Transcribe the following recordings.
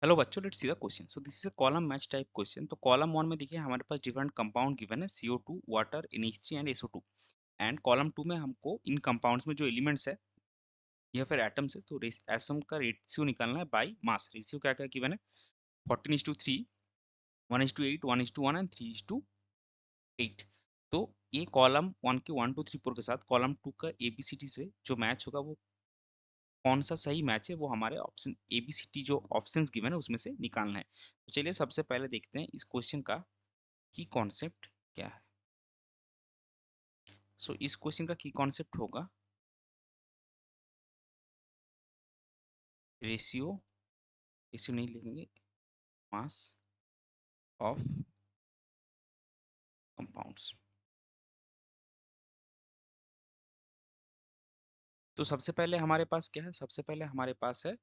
Hello बच्चों, let's see the question. So this is a column match type question. तो column 1 में देखिए हमारे पास डिफरेंट कंपाउंड गिवन है, CO2, water, NH3 and SO2। And column 2 में हमको इन कंपाउंड्स में जो एलिमेंट्स है या फिर एटम्स है, तो एटम का रेशियो निकालना है बाय मास। रेशियो क्या क्या गिवन है? 14:3, 1:8, 1:1 एंड 3:8। तो ये कॉलम 1 के 1 2 3 4 के साथ कॉलम 2 का ABCD से जो मैच होगा वो कौन सा सही मैच है, वो हमारे ऑप्शन ABCD जो ऑप्शंस गिवन है उसमें से निकालना है। तो चलिए सबसे पहले देखते हैं इस क्वेश्चन का की कॉन्सेप्ट क्या है। सो इस क्वेश्चन का की कॉन्सेप्ट होगा रेशियो, रेशियो नहीं लिखेंगे, मास ऑफ कंपाउंड्स। तो सबसे पहले हमारे पास क्या है? सबसे पहले हमारे पास है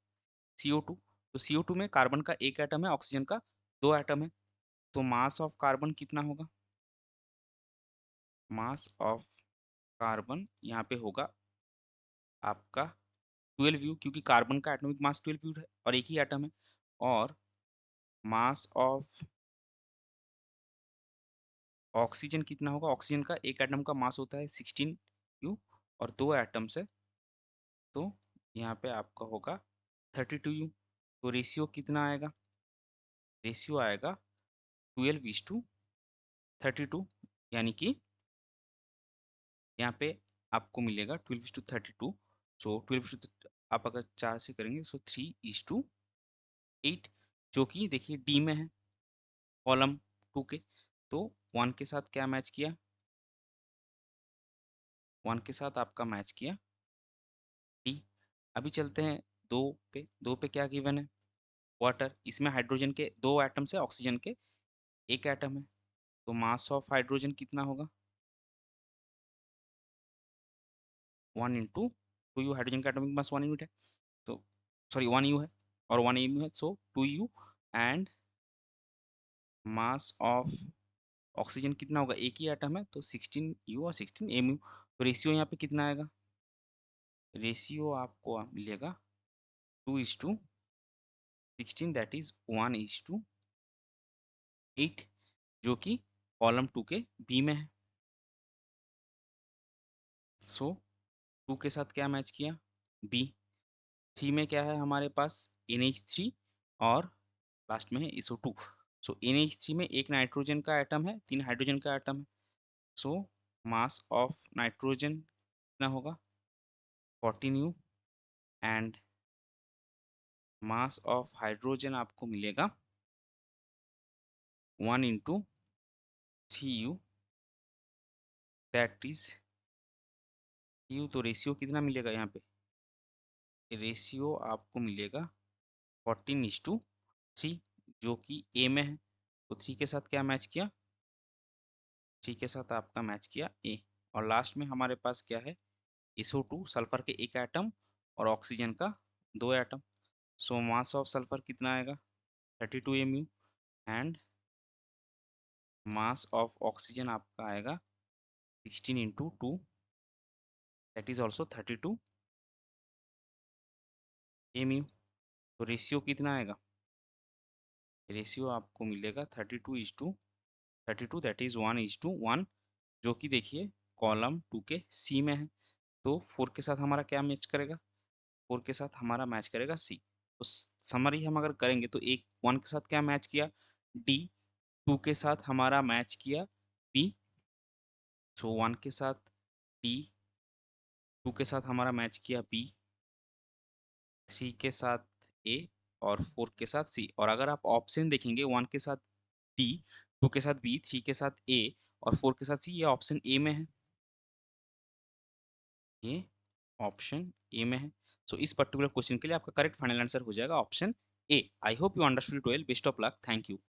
CO2। तो CO2 में कार्बन का एक एटम है, ऑक्सीजन का दो एटम है। तो मास ऑफ कार्बन कितना होगा? मास ऑफ कार्बन यहाँ पे होगा आपका 12U, क्योंकि कार्बन का एटॉमिक मास 12U है और एक ही एटम है। और मास ऑफ ऑक्सीजन कितना होगा? ऑक्सीजन का एक एटम का मास होता है 16U और दो एटम्स है, तो यहाँ पे आपका होगा 32U। तो रेशियो कितना आएगा? रेशियो आएगा 12:32, यानी कि यहाँ पे आपको मिलेगा 12:32। सो 12 आप अगर 4 से करेंगे सो 3:8, जो कि देखिए डी में है कॉलम 2 के। तो 1 के साथ क्या मैच किया? 1 के साथ आपका मैच किया डी। अभी चलते हैं दो पे। दो पे क्या गिवन है? वाटर। इसमें हाइड्रोजन के दो एटम्स है, ऑक्सीजन के एक एटम है। तो मास ऑफ हाइड्रोजन कितना होगा? 1 into 2U। हाइड्रोजन का एटॉमिक मास 1 यूनिट है, तो सॉरी 1U है और 1 mu है, सो 2U। And mass of oxygen कितना होगा? एक ही एटम है, तो 16U और 16 mu। तो रेशियो यहाँ पे कितना आएगा? रेशियो आपको मिलेगा 2:16, दैट इज 1:8, जो कि कॉलम 2 के बी में है। सो 2 के साथ क्या मैच किया? बी। 3 में क्या है हमारे पास? NH3 और लास्ट में है SO2। सो NH3 में एक नाइट्रोजन का एटम है, तीन हाइड्रोजन का एटम है। सो मास ऑफ नाइट्रोजन कितना होगा? 14U। And mass of hydrogen आपको मिलेगा 1 into 3U, that is U। तो रेशियो कितना मिलेगा यहाँ पे? रेशियो आपको मिलेगा 14:3, जो कि ए में है। तो 3 के साथ क्या मैच किया? 3 के साथ आपका मैच किया ए। और लास्ट में हमारे पास क्या है? SO2, सल्फर के एक एटम और ऑक्सीजन का दो atom. So mass of sulphur कितना आएगा? 32 mu। And mass of oxygen आपका आएगा 16 into 2, that is also 32 mu। तो रेशियो कितना आएगा? रेशियो आपको मिलेगा 32:32, दैट इज 1:1, जो कि देखिए कॉलम 2 के सी में है। तो 4 के साथ हमारा क्या मैच करेगा? 4 के साथ हमारा मैच करेगा सी। तो समरी हम अगर करेंगे तो एक 1 के साथ क्या मैच किया? डी। 2 के साथ हमारा मैच किया बी। सो 1 के साथ डी, 2 के साथ हमारा मैच किया बी, 3 के साथ ए और 4 के साथ सी। और अगर आप ऑप्शन देखेंगे 1 के साथ डी, 2 के साथ बी, 3 के साथ ए और 4 के साथ सी, ये ऑप्शन ए में है। ये ऑप्शन ए में है। सो इस पर्टिकुलर क्वेश्चन के लिए आपका करेक्ट फाइनल आंसर हो जाएगा option A. I hope you understood it well. Best of luck. Thank you.